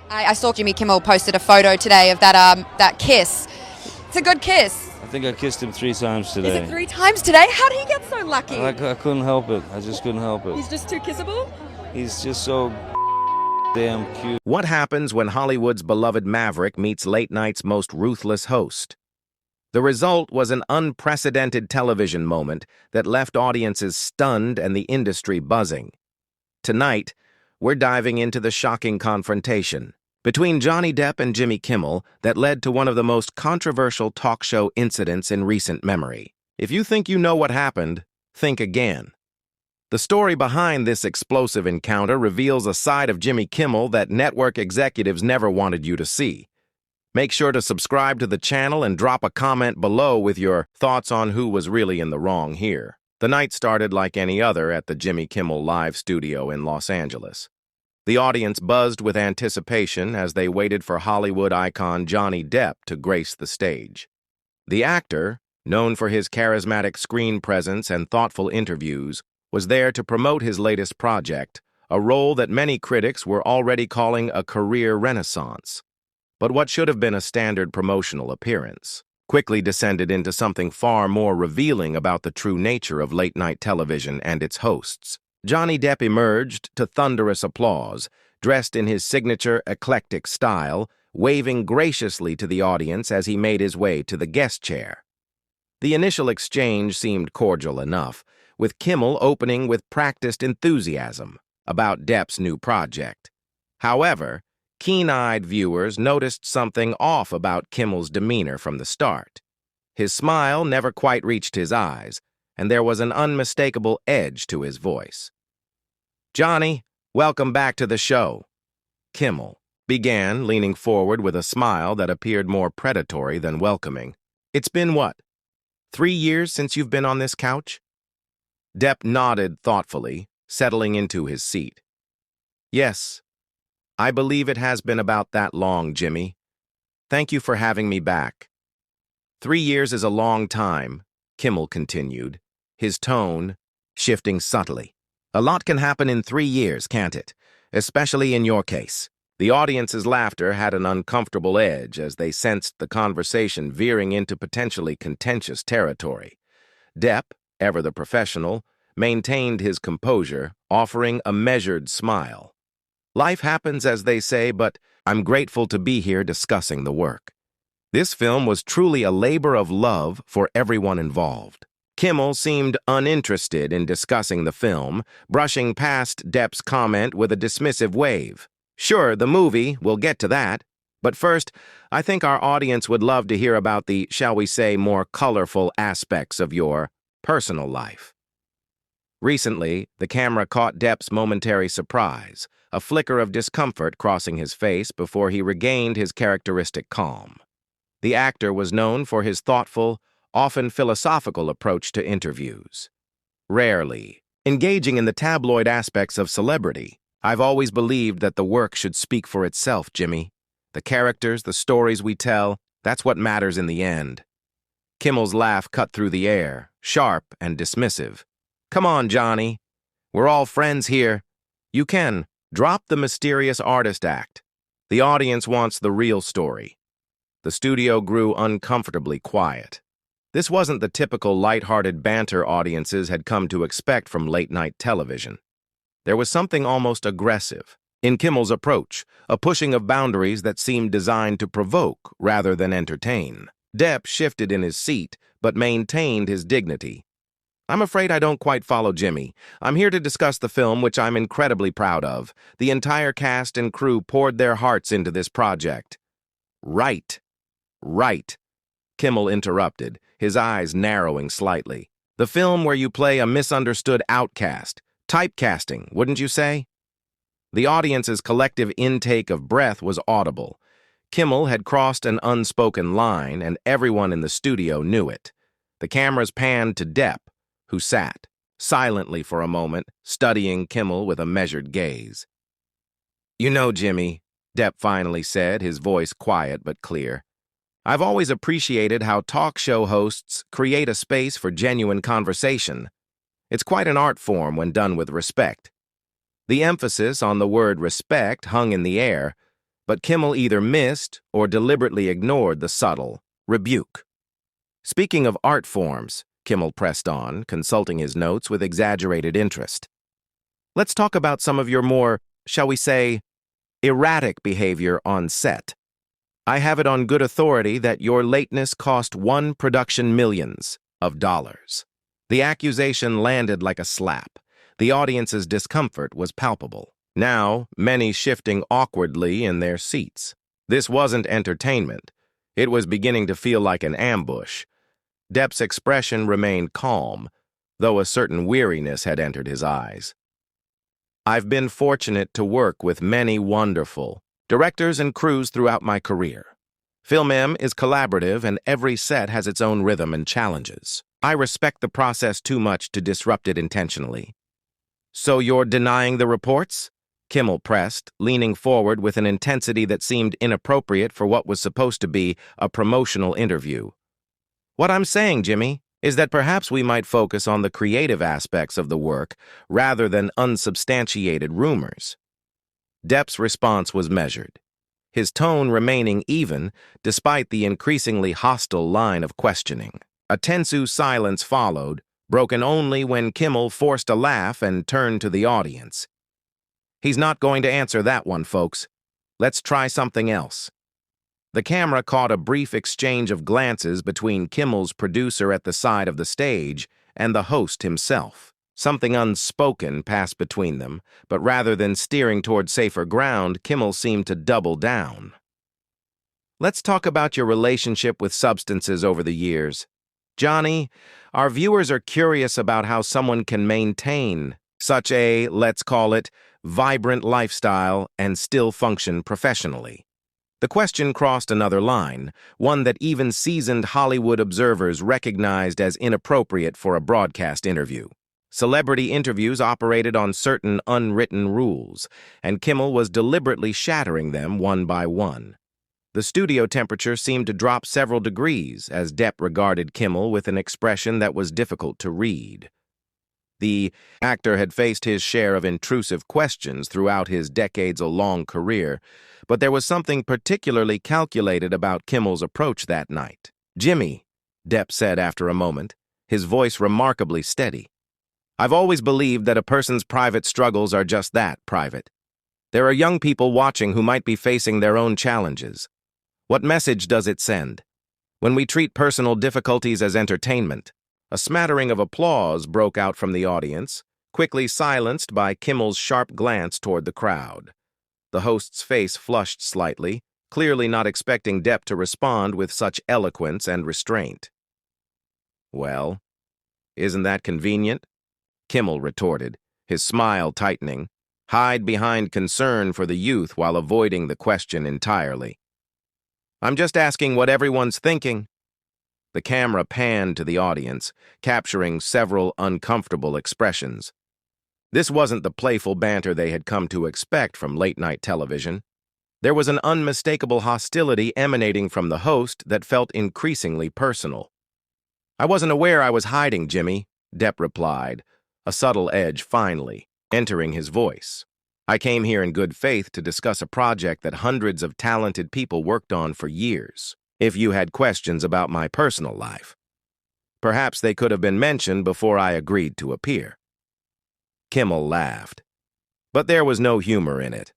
I saw Jimmy Kimmel posted a photo today of that kiss. It's a good kiss. I think I kissed him 3 times Is it today. 3 times today? How did he get so lucky? I couldn't help it. I just couldn't help it. He's just too kissable? He's just so damn cute. What happens when Hollywood's beloved maverick meets late night's most ruthless host? The result was an unprecedented television moment that left audiences stunned and the industry buzzing. Tonight, we're diving into the shocking confrontation between Johnny Depp and Jimmy Kimmel that led to one of the most controversial talk show incidents in recent memory. If you think you know what happened, think again. The story behind this explosive encounter reveals a side of Jimmy Kimmel that network executives never wanted you to see. Make sure to subscribe to the channel and drop a comment below with your thoughts on who was really in the wrong here. The night started like any other at the Jimmy Kimmel Live studio in Los Angeles. The audience buzzed with anticipation as they waited for Hollywood icon Johnny Depp to grace the stage. The actor, known for his charismatic screen presence and thoughtful interviews, was there to promote his latest project, a role that many critics were already calling a career renaissance. But what should have been a standard promotional appearance quickly descended into something far more revealing about the true nature of late-night television and its hosts. Johnny Depp emerged to thunderous applause, dressed in his signature eclectic style, waving graciously to the audience as he made his way to the guest chair. The initial exchange seemed cordial enough, with Kimmel opening with practiced enthusiasm about Depp's new project. However, keen-eyed viewers noticed something off about Kimmel's demeanor from the start. His smile never quite reached his eyes, and there was an unmistakable edge to his voice. "Johnny, welcome back to the show," Kimmel began, leaning forward with a smile that appeared more predatory than welcoming. "It's been what, 3 years since you've been on this couch?" Depp nodded thoughtfully, settling into his seat. "Yes, I believe it has been about that long, Jimmy. Thank you for having me back." 3 years is a long time, Kimmel continued, his tone shifting subtly. "A lot can happen in 3 years, can't it? Especially in your case." The audience's laughter had an uncomfortable edge as they sensed the conversation veering into potentially contentious territory. Depp, ever the professional, maintained his composure, offering a measured smile. "Life happens, as they say, but I'm grateful to be here discussing the work. This film was truly a labor of love for everyone involved." Kimmel seemed uninterested in discussing the film, brushing past Depp's comment with a dismissive wave. "Sure, the movie, we'll get to that. But first, I think our audience would love to hear about the, shall we say, more colorful aspects of your personal life." Recently, the camera caught Depp's momentary surprise, a flicker of discomfort crossing his face before he regained his characteristic calm. The actor was known for his thoughtful, often philosophical approach to interviews. Rarely engaging in the tabloid aspects of celebrity, "I've always believed that the work should speak for itself, Jimmy. The characters, the stories we tell, that's what matters in the end." Kimmel's laugh cut through the air, sharp and dismissive. "Come on, Johnny. We're all friends here. You can drop the mysterious artist act. The audience wants the real story." The studio grew uncomfortably quiet. This wasn't the typical light-hearted banter audiences had come to expect from late-night television. There was something almost aggressive in Kimmel's approach, a pushing of boundaries that seemed designed to provoke rather than entertain. Depp shifted in his seat, but maintained his dignity. "I'm afraid I don't quite follow Jimmy. I'm here to discuss the film, which I'm incredibly proud of. The entire cast and crew poured their hearts into this project." "Right. Right," Kimmel interrupted, his eyes narrowing slightly. "The film where you play a misunderstood outcast. Typecasting, wouldn't you say?" The audience's collective intake of breath was audible. Kimmel had crossed an unspoken line, and everyone in the studio knew it. The cameras panned to Depp, who sat, silently for a moment, studying Kimmel with a measured gaze. "You know, Jimmy," Depp finally said, his voice quiet but clear, "I've always appreciated how talk show hosts create a space for genuine conversation. It's quite an art form when done with respect." The emphasis on the word respect hung in the air, But Kimmel either missed or deliberately ignored the subtle rebuke. Speaking of art forms, Kimmel pressed on, consulting his notes with exaggerated interest. Let's talk about some of your more, shall we say, erratic behavior on set. I have it on good authority that your lateness cost one production millions of dollars. The accusation landed like a slap. The audience's discomfort was palpable. Now, many shifting awkwardly in their seats. This wasn't entertainment. It was beginning to feel like an ambush. Depp's expression remained calm, though a certain weariness had entered his eyes. I've been fortunate to work with many wonderful directors and crews throughout my career. Film M is collaborative and every set has its own rhythm and challenges. I respect the process too much to disrupt it intentionally. So you're denying the reports? Kimmel pressed, leaning forward with an intensity that seemed inappropriate for what was supposed to be a promotional interview. What I'm saying, Jimmy, is that perhaps we might focus on the creative aspects of the work rather than unsubstantiated rumors. Depp's response was measured, his tone remaining even despite the increasingly hostile line of questioning. A tense silence followed, broken only when Kimmel forced a laugh and turned to the audience. He's not going to answer that one, folks. Let's try something else. The camera caught a brief exchange of glances between Kimmel's producer at the side of the stage and the host himself. Something unspoken passed between them, but rather than steering toward safer ground, Kimmel seemed to double down. Let's talk about your relationship with substances over the years. Johnny, our viewers are curious about how someone can maintain such a, let's call it, vibrant lifestyle and still function professionally. The question crossed another line, one that even seasoned Hollywood observers recognized as inappropriate for a broadcast interview. Celebrity interviews operated on certain unwritten rules, and Kimmel was deliberately shattering them one by one. The studio temperature seemed to drop several degrees as Depp regarded Kimmel with an expression that was difficult to read. The actor had faced his share of intrusive questions throughout his decades-long career, but there was something particularly calculated about Kimmel's approach that night. "Jimmy," Depp said after a moment, his voice remarkably steady. "I've always believed that a person's private struggles are just that, private. There are young people watching who might be facing their own challenges. What message does it send? When we treat personal difficulties as entertainment." A smattering of applause broke out from the audience, quickly silenced by Kimmel's sharp glance toward the crowd. The host's face flushed slightly, clearly not expecting Depp to respond with such eloquence and restraint. "Well, isn't that convenient?" Kimmel retorted, his smile tightening, hide behind concern for the youth while avoiding the question entirely. "I'm just asking what everyone's thinking." The camera panned to the audience, capturing several uncomfortable expressions. This wasn't the playful banter they had come to expect from late-night television. There was an unmistakable hostility emanating from the host that felt increasingly personal. "I wasn't aware I was hiding, Jimmy," Depp replied, a subtle edge finally entering his voice. "I came here in good faith to discuss a project that hundreds of talented people worked on for years. If you had questions about my personal life, perhaps they could have been mentioned before I agreed to appear." Kimmel laughed, but there was no humor in it.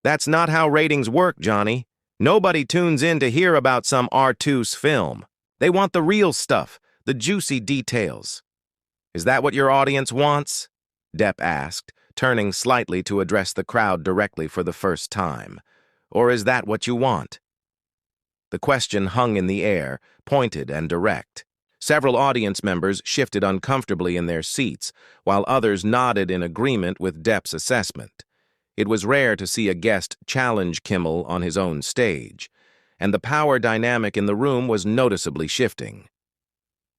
"That's not how ratings work, Johnny. Nobody tunes in to hear about some artiste film. They want the real stuff, the juicy details." "Is that what your audience wants?" Depp asked, turning slightly to address the crowd directly for the first time. "Or is that what you want?" The question hung in the air, pointed and direct. Several audience members shifted uncomfortably in their seats, while others nodded in agreement with Depp's assessment. It was rare to see a guest challenge Kimmel on his own stage, and the power dynamic in the room was noticeably shifting.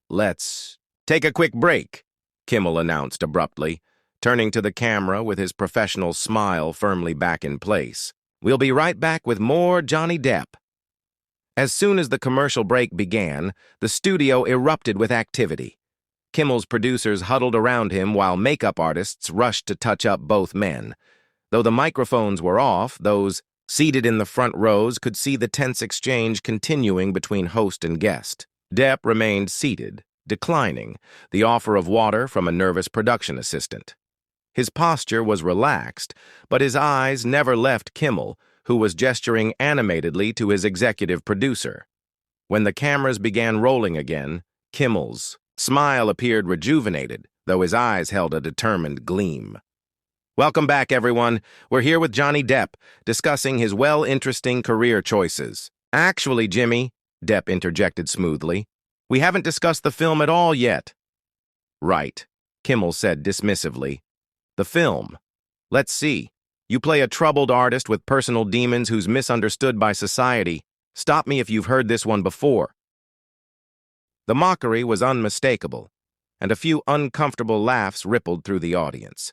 "Let's take a quick break," Kimmel announced abruptly, turning to the camera with his professional smile firmly back in place. "We'll be right back with more Johnny Depp." As soon as the commercial break began, the studio erupted with activity. Kimmel's producers huddled around him while makeup artists rushed to touch up both men. Though the microphones were off, those seated in the front rows, could see the tense exchange continuing between host and guest. Depp remained seated, declining the offer of water from a nervous production assistant. His posture was relaxed, but his eyes never left Kimmel, who was gesturing animatedly to his executive producer. When the cameras began rolling again, Kimmel's smile appeared rejuvenated, though his eyes held a determined gleam. Welcome back, everyone. We're here with Johnny Depp, discussing his interesting career choices. Actually, Jimmy, Depp interjected smoothly, we haven't discussed the film at all yet. Right, Kimmel said dismissively. The film. Let's see. You play a troubled artist with personal demons who's misunderstood by society. Stop me if you've heard this one before. The mockery was unmistakable, and a few uncomfortable laughs rippled through the audience.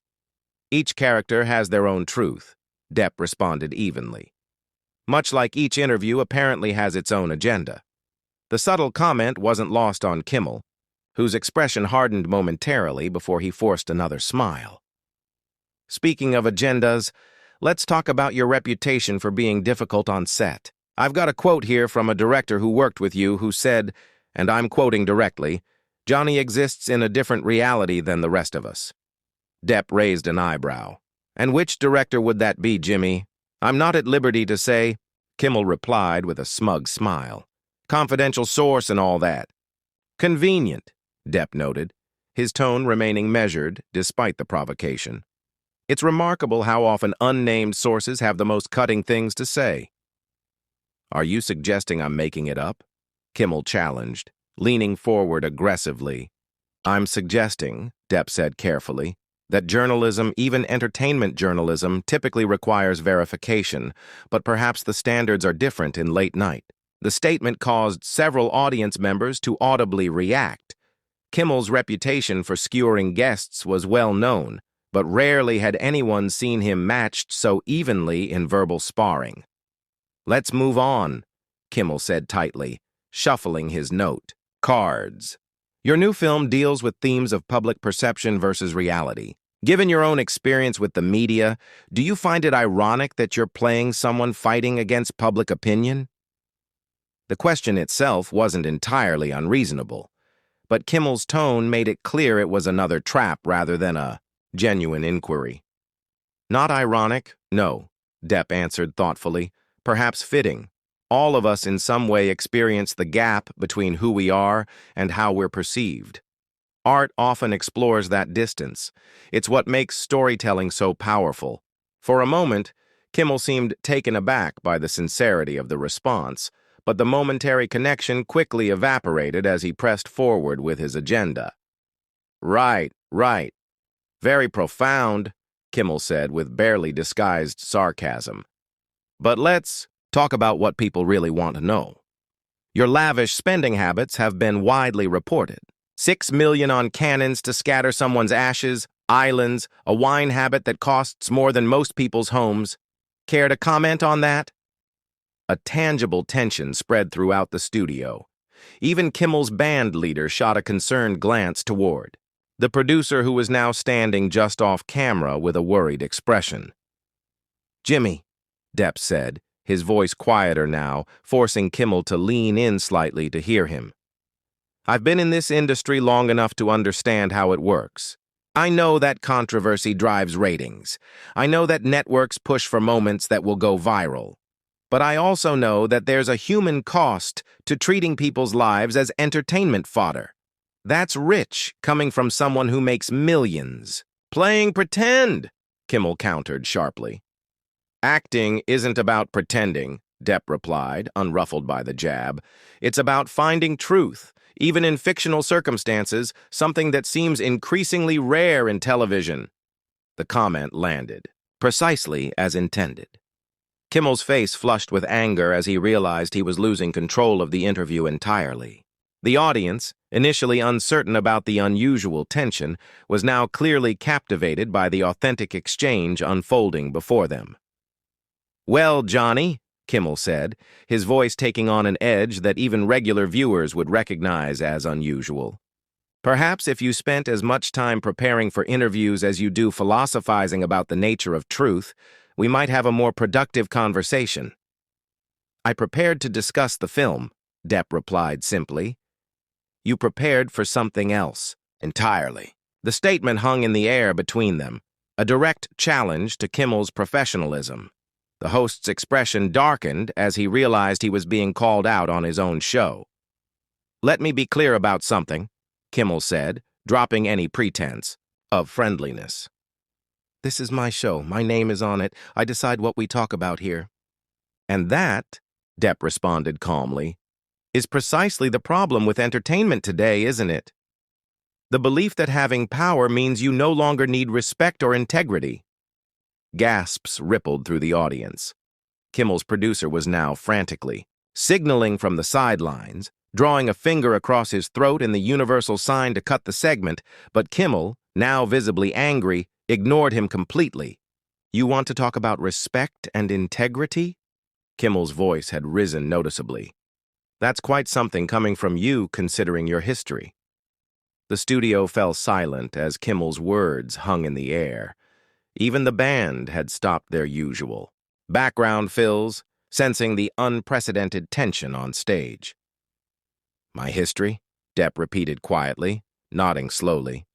Each character has their own truth, Depp responded evenly. Much like each interview apparently has its own agenda. The subtle comment wasn't lost on Kimmel, whose expression hardened momentarily before he forced another smile. Speaking of agendas, let's talk about your reputation for being difficult on set. I've got a quote here from a director who worked with you who said, and I'm quoting directly, "Johnny exists in a different reality than the rest of us." Depp raised an eyebrow. And which director would that be, Jimmy? I'm not at liberty to say, Kimmel replied with a smug smile. Confidential source and all that. Convenient, Depp noted, his tone remaining measured despite the provocation. It's remarkable how often unnamed sources have the most cutting things to say. Are you suggesting I'm making it up? Kimmel challenged, leaning forward aggressively. I'm suggesting, Depp said carefully, that journalism, even entertainment journalism, typically requires verification, but perhaps the standards are different in late night. The statement caused several audience members to audibly react. Kimmel's reputation for skewering guests was well known, but rarely had anyone seen him matched so evenly in verbal sparring. Let's move on, Kimmel said tightly, shuffling his note. Cards. Your new film deals with themes of public perception versus reality. Given your own experience with the media, do you find it ironic that you're playing someone fighting against public opinion? The question itself wasn't entirely unreasonable, but Kimmel's tone made it clear it was another trap rather than a genuine inquiry. Not ironic, no, Depp answered thoughtfully, perhaps fitting. All of us in some way experience the gap between who we are and how we're perceived. Art often explores that distance. It's what makes storytelling so powerful. For a moment, Kimmel seemed taken aback by the sincerity of the response, but the momentary connection quickly evaporated as he pressed forward with his agenda. Right. Very profound, Kimmel said with barely disguised sarcasm. But let's talk about what people really want to know. Your lavish spending habits have been widely reported. $6 million on cannons to scatter someone's ashes, islands, a wine habit that costs more than most people's homes. Care to comment on that? A tangible tension spread throughout the studio. Even Kimmel's band leader shot a concerned glance toward the producer, who was now standing just off camera with a worried expression. Jimmy, Depp said, his voice quieter now, forcing Kimmel to lean in slightly to hear him. I've been in this industry long enough to understand how it works. I know that controversy drives ratings. I know that networks push for moments that will go viral. But I also know that there's a human cost to treating people's lives as entertainment fodder. That's rich, coming from someone who makes millions. Playing pretend, Kimmel countered sharply. Acting isn't about pretending, Depp replied, unruffled by the jab. It's about finding truth, even in fictional circumstances, something that seems increasingly rare in television. The comment landed, precisely as intended. Kimmel's face flushed with anger as he realized he was losing control of the interview entirely. The audience, initially uncertain about the unusual tension, was now clearly captivated by the authentic exchange unfolding before them. Well, Johnny, Kimmel said, his voice taking on an edge that even regular viewers would recognize as unusual. Perhaps if you spent as much time preparing for interviews as you do philosophizing about the nature of truth, we might have a more productive conversation. I prepared to discuss the film, Depp replied simply. You prepared for something else, entirely. The statement hung in the air between them, a direct challenge to Kimmel's professionalism. The host's expression darkened as he realized he was being called out on his own show. Let me be clear about something, Kimmel said, dropping any pretense of friendliness. This is my show. My name is on it. I decide what we talk about here. And that, Depp responded calmly, is precisely the problem with entertainment today, isn't it? The belief that having power means you no longer need respect or integrity. Gasps rippled through the audience. Kimmel's producer was now frantically signaling from the sidelines, drawing a finger across his throat in the universal sign to cut the segment, but Kimmel, now visibly angry, ignored him completely. You want to talk about respect and integrity? Kimmel's voice had risen noticeably. That's quite something coming from you, considering your history. The studio fell silent as Kimmel's words hung in the air. Even the band had stopped their usual background fills, sensing the unprecedented tension on stage. My history? Depp repeated quietly, nodding slowly.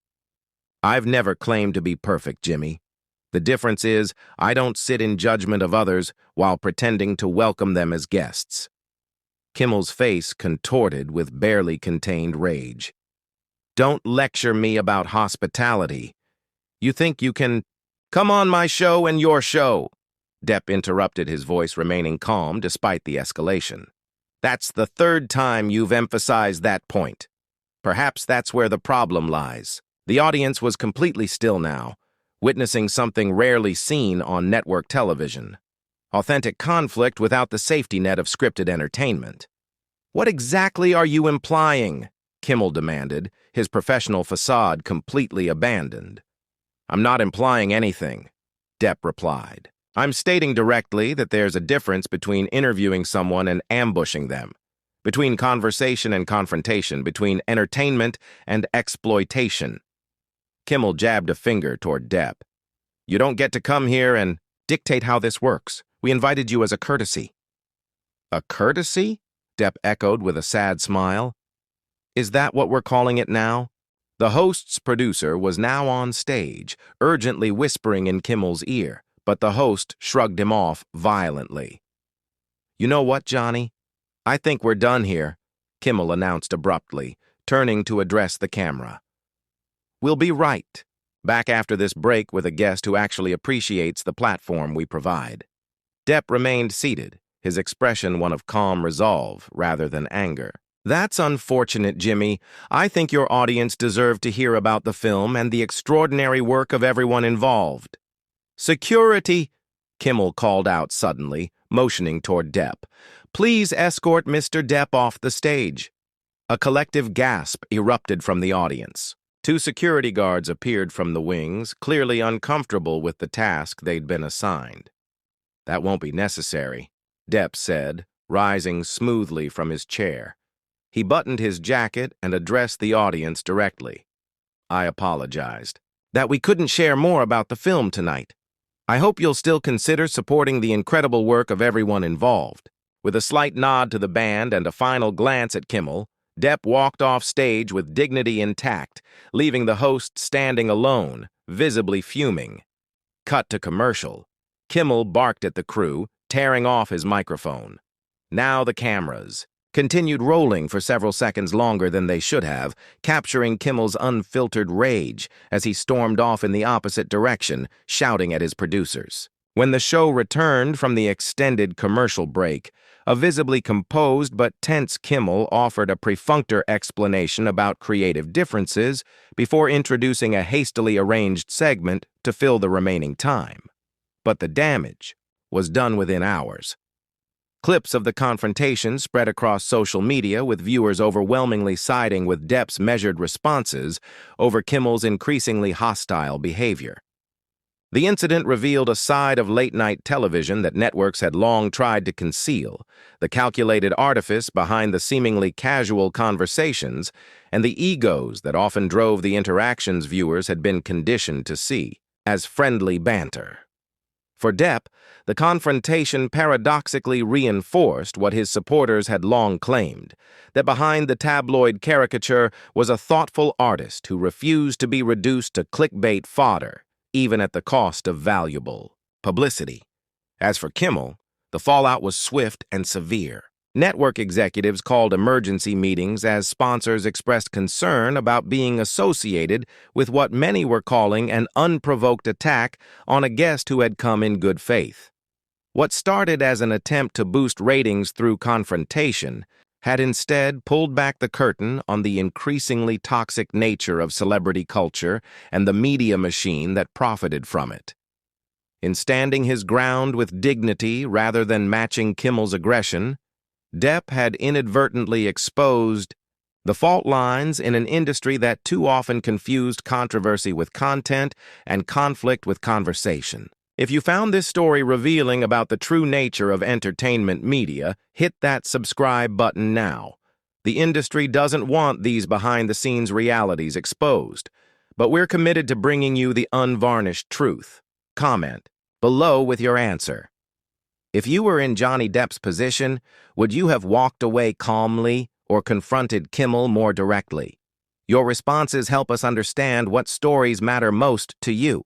I've never claimed to be perfect, Jimmy. The difference is, I don't sit in judgment of others while pretending to welcome them as guests. Kimmel's face contorted with barely contained rage. Don't lecture me about hospitality. You think you can come on my show and your show? Depp interrupted, his voice remaining calm despite the escalation. That's the third time you've emphasized that point. Perhaps that's where the problem lies. The audience was completely still now, witnessing something rarely seen on network television. Authentic conflict without the safety net of scripted entertainment. What exactly are you implying? Kimmel demanded, his professional facade completely abandoned. I'm not implying anything, Depp replied. I'm stating directly that there's a difference between interviewing someone and ambushing them, between conversation and confrontation, between entertainment and exploitation. Kimmel jabbed a finger toward Depp. You don't get to come here and dictate how this works. We invited you as a courtesy. A courtesy? Depp echoed with a sad smile. Is that what we're calling it now? The host's producer was now on stage, urgently whispering in Kimmel's ear, but the host shrugged him off violently. You know what, Johnny? I think we're done here, Kimmel announced abruptly, turning to address the camera. We'll be right back after this break with a guest who actually appreciates the platform we provide. Depp remained seated, his expression one of calm resolve rather than anger. That's unfortunate, Jimmy. I think your audience deserved to hear about the film and the extraordinary work of everyone involved. Security, Kimmel called out suddenly, motioning toward Depp. Please escort Mr. Depp off the stage. A collective gasp erupted from the audience. Two security guards appeared from the wings, clearly uncomfortable with the task they'd been assigned. That won't be necessary, Depp said, rising smoothly from his chair. He buttoned his jacket and addressed the audience directly. I apologized. That we couldn't share more about the film tonight. I hope you'll still consider supporting the incredible work of everyone involved. With a slight nod to the band and a final glance at Kimmel, Depp walked off stage with dignity intact, leaving the host standing alone, visibly fuming. Cut to commercial. Kimmel barked at the crew, tearing off his microphone. Now the cameras continued rolling for several seconds longer than they should have, capturing Kimmel's unfiltered rage as he stormed off in the opposite direction, shouting at his producers. When the show returned from the extended commercial break, a visibly composed but tense Kimmel offered a perfunctory explanation about creative differences before introducing a hastily arranged segment to fill the remaining time. But the damage was done within hours. Clips of the confrontation spread across social media, with viewers overwhelmingly siding with Depp's measured responses over Kimmel's increasingly hostile behavior. The incident revealed a side of late-night television that networks had long tried to conceal, the calculated artifice behind the seemingly casual conversations, and the egos that often drove the interactions viewers had been conditioned to see as friendly banter. For Depp, the confrontation paradoxically reinforced what his supporters had long claimed, that behind the tabloid caricature was a thoughtful artist who refused to be reduced to clickbait fodder, even at the cost of valuable publicity. As for Kimmel, the fallout was swift and severe. Network executives called emergency meetings as sponsors expressed concern about being associated with what many were calling an unprovoked attack on a guest who had come in good faith. What started as an attempt to boost ratings through confrontation had instead pulled back the curtain on the increasingly toxic nature of celebrity culture and the media machine that profited from it. In standing his ground with dignity rather than matching Kimmel's aggression, Depp had inadvertently exposed the fault lines in an industry that too often confused controversy with content and conflict with conversation. If you found this story revealing about the true nature of entertainment media, hit that subscribe button now. The industry doesn't want these behind-the-scenes realities exposed, but we're committed to bringing you the unvarnished truth. Comment below with your answer. If you were in Johnny Depp's position, would you have walked away calmly or confronted Kimmel more directly? Your responses help us understand what stories matter most to you.